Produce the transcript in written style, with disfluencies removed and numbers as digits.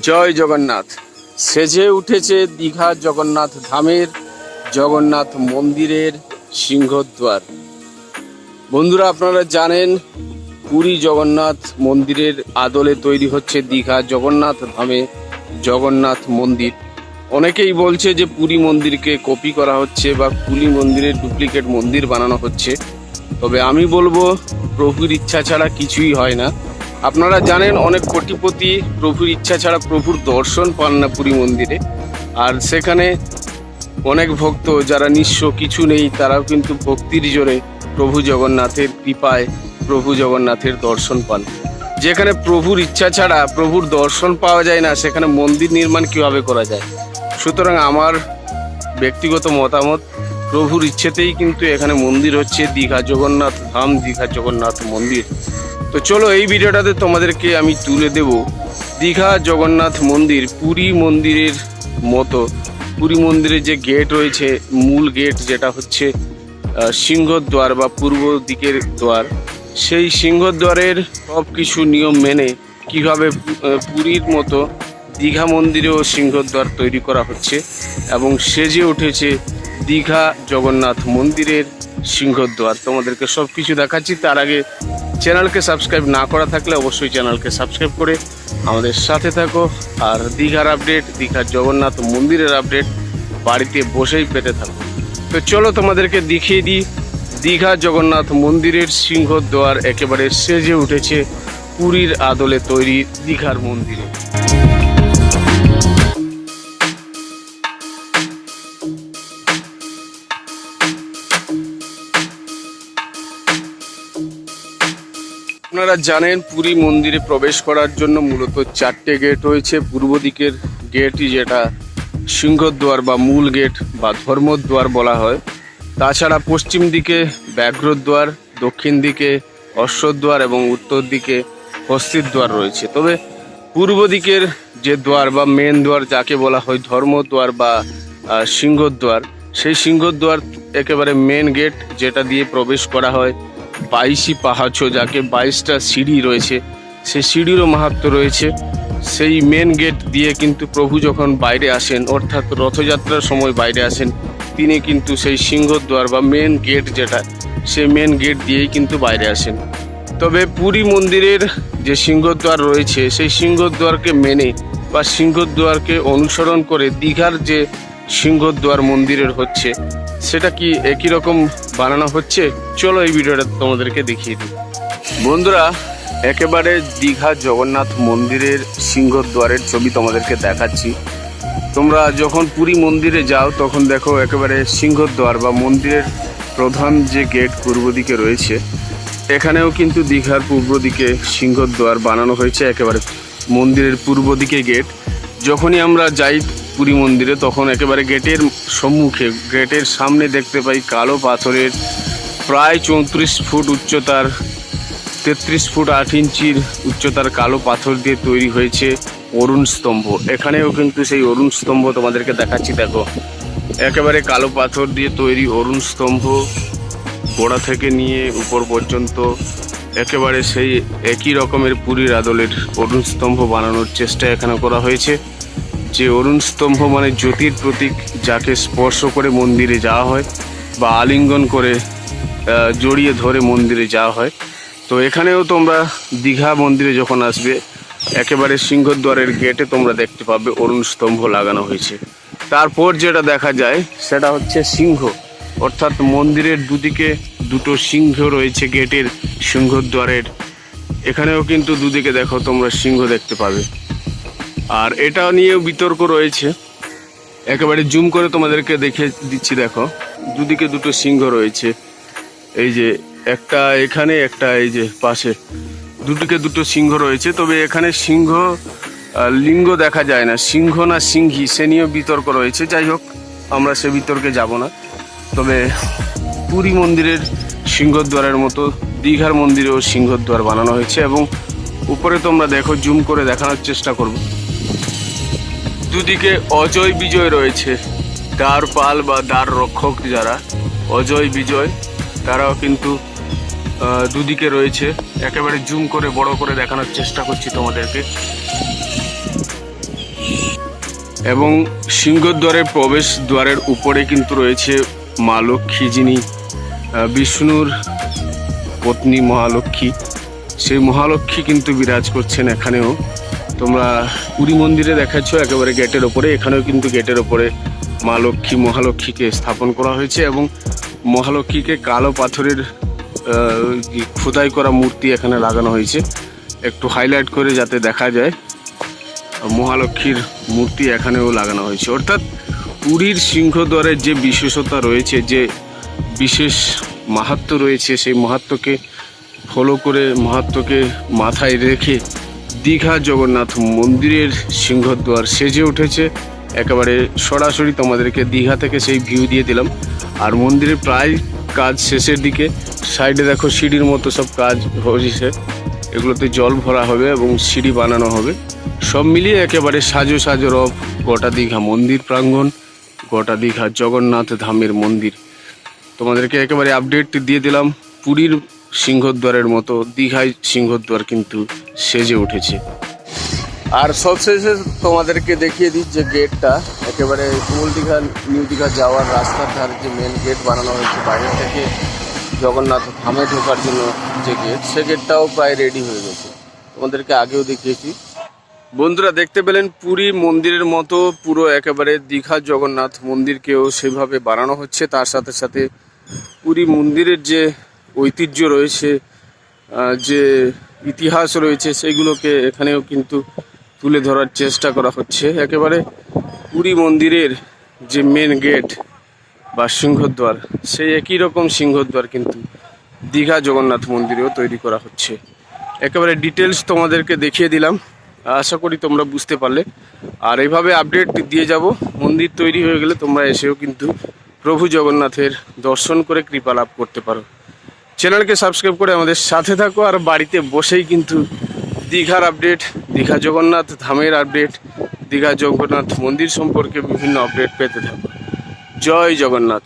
জয় জগন্নাথ। সেজে উঠেছে দীঘা জগন্নাথ ধামের জগন্নাথ মন্দিরের সিংহদ্বার। বন্ধুরা, আপনারা জানেন পুরী জগন্নাথ মন্দিরের আদলে তৈরি হচ্ছে দীঘা জগন্নাথ ধামে জগন্নাথ মন্দির। অনেকেই বলছে যে পুরী মন্দিরকে কপি করা হচ্ছে বা পুরী মন্দিরের ডুপ্লিকেট মন্দির বানানো হচ্ছে। তবে আমি বলবো, প্রভুর ইচ্ছা ছাড়া কিছুই হয় না। আপনারা জানেন অনেক কোটিপতি প্রভুর ইচ্ছা ছাড়া প্রভুর দর্শন পান না পুরী মন্দিরে। আর সেখানে অনেক ভক্ত যারা নিঃস্ব, কিছু নেই, তারাও কিন্তু ভক্তির জোরে প্রভু জগন্নাথের কৃপায় প্রভু জগন্নাথের দর্শন পান। যেখানে প্রভুর ইচ্ছা ছাড়া প্রভুর দর্শন পাওয়া যায় না, সেখানে মন্দির নির্মাণ কিভাবে করা যায়? সুতরাং আমার ব্যক্তিগত মতামত, প্রভুর ইচ্ছেতেই কিন্তু এখানে মন্দির হচ্ছে দীঘা জগন্নাথ ধাম, দীঘা জগন্নাথ মন্দির। তো চলো, এই ভিডিওটাতে তোমাদেরকে আমি তুলে দেব দীঘা জগন্নাথ মন্দির পুরী মন্দিরের মতো। পুরী মন্দিরের যে গেট রয়েছে, মূল গেট যেটা হচ্ছে সিংহদ্বার বা পূর্ব দিকের দ্বার, সেই সিংহদ্বারের সব কিছু নিয়ম মেনে কিভাবে পুরীর মতো দীঘা মন্দিরেও সিংহদ্বার তৈরি করা হচ্ছে এবং সেজে উঠেছে দীঘা জগন্নাথ মন্দিরের সিংহদ্বার। তোমাদেরকে সব কিছু দেখাচ্ছি। তার আগে চ্যানেলকে সাবস্ক্রাইব না করা থাকলে অবশ্যই চ্যানেলকে সাবস্ক্রাইব করে আমাদের সাথে থাকো। আর দীঘার আপডেট, দীঘার জগন্নাথ মন্দিরের আপডেট বাড়িতে বসেই পেতে থাকো। তো চলো, তোমাদেরকে দেখিয়ে দিই দীঘা জগন্নাথ মন্দিরের সিংহদ্বার একেবারে সেজে উঠেছে পুরীর আদলে তৈরি দীঘার মন্দিরে। আপনারা জানেন পুরী মন্দিরে প্রবেশ করার জন্য মূলত 4টে গেট রয়েছে। পূর্ব দিকের গেটই যেটা সিংহদ্বার বা মূল গেট বা ধর্মদ্বার বলা হয়। তাছাড়া পশ্চিম দিকে ব্যাঘ্রদ্বার, দক্ষিণ দিকে অশ্বদ্বার এবং উত্তর দিকে হস্তিদ্বার রয়েছে। তবে পূর্ব দিকের যে দ্বার বা মেন দ্বার যাকে বলা হয় ধর্মদ্বার বা সিংহদ্বার, সেই সিংহদ্বার একেবারে মেন গেট, যেটা দিয়ে প্রবেশ করা হয়। 22ই পাহাচো, যাকে 22টা সিঁড়ি রয়েছে, সেই সিঁড়িরও মাহাত্ম্য রয়েছে। সেই মেন গেট দিয়ে কিন্তু প্রভু যখন বাইরে আসেন, অর্থাৎ রথযাত্রার সময় বাইরে আসেন, তিনি কিন্তু সেই সিংহদ্বার বা মেন গেট যেটা, সেই মেন গেট দিয়েই কিন্তু বাইরে আসেন। তবে পুরী মন্দিরের যে সিংহদ্বার রয়েছে, সেই সিংহদ্বারকে মেনে বা সিংহদ্বারকে অনুসরণ করে দীঘার যে সিংহদ্বার মন্দিরের হচ্ছে, সেটা কি একই রকম বানানো হচ্ছে? চলো, এই ভিডিওটা তোমাদেরকে দেখিয়ে দিই। বন্ধুরা, একেবারে দীঘা জগন্নাথ মন্দিরের সিংহদ্বারের ছবি তোমাদেরকে দেখাচ্ছি। তোমরা যখন পুরী মন্দিরে যাও তখন দেখো একেবারে সিংহদ্বার বা মন্দিরের প্রধান যে গেট পূর্ব দিকে রয়েছে, এখানেও কিন্তু দীঘার পূর্ব দিকে সিংহদ্বার বানানো হয়েছে। একেবারে মন্দিরের পূর্ব দিকে গেট। যখনই আমরা যাই পুরী মন্দিরে, তখন একেবারে গেটের সম্মুখে, গেটের সামনে দেখতে পাই কালো পাথরের প্রায় 34 ফুট উচ্চতার, 33 ফুট 8 ইঞ্চির উচ্চতার কালো পাথর দিয়ে তৈরি হয়েছে অরুণ স্তম্ভ। এখানেও কিন্তু সেই অরুণ স্তম্ভ তোমাদেরকে দেখাচ্ছি। দেখো, একেবারে কালো পাথর দিয়ে তৈরি অরুণ স্তম্ভ, গোড়া থেকে নিয়ে উপর পর্যন্ত একেবারে সেই একই রকমের পুরীর আদলের অরুণ স্তম্ভ বানানোর চেষ্টা এখানে করা হয়েছে। যে অরুণ স্তম্ভ মানে জ্যোতির প্রতীক, যাকে স্পর্শ করে মন্দিরে যাওয়া হয় বা আলিঙ্গন করে জড়িয়ে ধরে মন্দিরে যাওয়া হয়। তো এখানেও তোমরা দীঘা মন্দিরে যখন আসবে, একেবারে সিংহদ্বারের গেটে তোমরা দেখতে পাবে অরুণ স্তম্ভ লাগানো হয়েছে। তারপর যেটা দেখা যায় সেটা হচ্ছে সিংহ, অর্থাৎ মন্দিরের দুদিকে দুটো সিংহ রয়েছে গেটের সিংহদ্বারের। এখানেও কিন্তু দুদিকে দেখো তোমরা সিংহ দেখতে পাবে। আর এটা নিয়েও বিতর্ক রয়েছে, একেবারে জুম করে তোমাদেরকে দেখে দিচ্ছি। দেখো, দুদিকে দুটো সিংহ রয়েছে। এই যে একটা এখানে, একটা এই যে পাশে, দুদিকে দুটো সিংহ রয়েছে। তবে এখানে সিংহ লিঙ্গ দেখা যায় না, সিংহ না সিংহী, সে নিয়েও বিতর্ক রয়েছে। যাই হোক, আমরা সে বিতর্কে যাব না। তবে পুরী মন্দিরের সিংহদ্বারের মতো দীঘার মন্দিরেও সিংহদ্বার বানানো হয়েছে। এবং উপরে তোমরা দেখো, জুম করে দেখানোর চেষ্টা করব, দুদিকে অজয় বিজয় রয়েছে। দ্বারপাল বা দ্বার রক্ষক যারা, অজয় বিজয়, তারাও কিন্তু দুদিকে রয়েছে। একেবারে জুম করে বড় করে দেখানোর চেষ্টা করছি তোমাদেরকে। এবং সিংহদ্বারের প্রবেশ দ্বারের উপরে কিন্তু রয়েছে মা লক্ষ্মী, যিনি বিষ্ণুর পত্নী মহালক্ষ্মী। সেই মহালক্ষ্মী কিন্তু বিরাজ করছেন এখানেও। তোমরা পুরী মন্দিরে দেখাচ্ছ একেবারে গেটের ওপরে, এখানেও কিন্তু গেটের ওপরে মা লক্ষ্মী মহালক্ষ্মীকে স্থাপন করা হয়েছে এবং মহালক্ষ্মীকে কালো পাথরের খোদাই করা মূর্তি এখানে লাগানো হয়েছে, একটু হাইলাইট করে যাতে দেখা যায়। মহালক্ষ্মীর মূর্তি এখানেও লাগানো হয়েছে। অর্থাৎ পুরীর সিংহদ্বারের যে বিশেষতা রয়েছে, যে বিশেষ মাহাত্ম্য রয়েছে, সেই মাহাত্ম্যকে ফলো করে, মাহাত্ম্যকে মাথায় রেখে দীঘা জগন্নাথ মন্দিরের সিংহদ্বার সেজে উঠেছে। একেবারে সরাসরি তোমাদেরকে দীঘা থেকে সেই ভিউ দিয়ে দিলাম। আর মন্দিরের প্রায় কাজ শেষের দিকে। সাইডে দেখো সিঁড়ির মতো সব কাজ হয়েছে, এগুলোতে জল ভরা হবে এবং সিঁড়ি বানানো হবে। সব মিলিয়ে একেবারে সাজো সাজো রব গোটা দীঘা মন্দির প্রাঙ্গণ, গোটা দীঘা জগন্নাথ ধামের মন্দির। তোমাদেরকে একেবারে আপডেট দিয়ে দিলাম। পুরীর সিংহদ্বারের মতো দীঘায় সিংহদ্বার কিন্তু সেজে উঠেছে। আর সবশেষে তোমাদেরকে দেখিয়ে দিই যে গেটটা, একেবারে ওল্ড দীঘা নিউ দীঘা যাওয়ার রাস্তার ধারে যে মেন গেট বানানো হয়েছে বাইরে থেকে জগন্নাথ ধামে ঢোকার জন্য যে গেট, সে গেটটাও প্রায় রেডি হয়ে গেছে। তোমাদেরকে আগেও দেখিয়েছি। বন্ধুরা দেখতে পেলেন পুরী মন্দিরের মতো পুরো একেবারে দীঘা জগন্নাথ মন্দিরকেও সেভাবে বানানো হচ্ছে। তার সাথে সাথে পুরী মন্দিরের যে ঐতিহ্য রয়েছে, যে ইতিহাস রয়েছে, সেগুলোকে এখানেও কিন্তু তুলে ধরার চেষ্টা করা হচ্ছে। একেবারে পুরী মন্দিরের যে মেন গেট বা সিংহদ্বার, সেই একই রকম সিংহদ্বার কিন্তু দীঘা জগন্নাথ মন্দিরেও তৈরি করা হচ্ছে। একেবারে ডিটেলস তোমাদেরকে দেখিয়ে দিলাম, আশা করি তোমরা বুঝতে পারলে। আর এইভাবে আপডেট দিয়ে যাব। মন্দির তৈরি হয়ে গেলে তোমরা এসেও কিন্তু প্রভু জগন্নাথের দর্শন করে কৃপা লাভ করতে পারো। চ্যানেলকে সাবস্ক্রাইব করে আমাদের সাথে থাকো, আর বাড়িতে বসেই কিন্তু দীঘার আপডেট, দীঘা জগন্নাথ ধামের আপডেট, দীঘা জগন্নাথ মন্দির সম্পর্কে বিভিন্ন আপডেট পেতে থাকো। জয় জগন্নাথ।